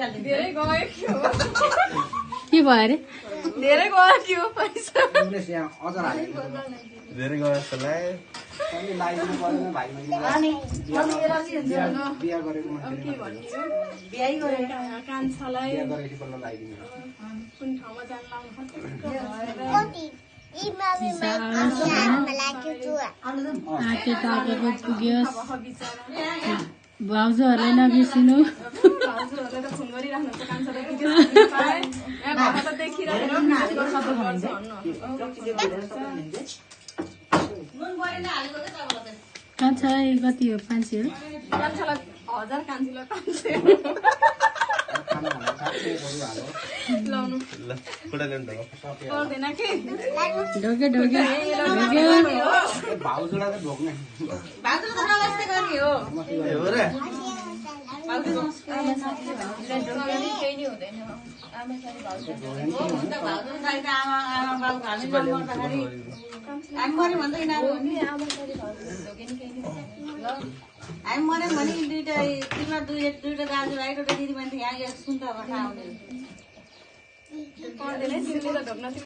धेरै गयो थियो के भयो अरे धेरै गयो थियो पैसा धेरै गयो जस्तो लाग्यो कान्छालाई कुन ठाउँमा जान आकेको पुग्योस् भाउजूहरूलाई नबिर्सिनु भाउजूहरूले त फोन गरिराख्नुहुन्छ कान्छालाई पुग्यो यहाँ घरमा त देखिरहेको कान्छा कति हो 500 हो कान्छालाई 1000 कान्छीलाई 500 लाउनु ल कुडा ल्याउनु त पर्दैन कि ढोके ढोके भाउजूलाई त ढोक्ने हो र हामी मर्यौँ भने दुईटा दाजुभाइ एउटा दिदी बहिनी यहाँ सुन्त आउने पर्दैन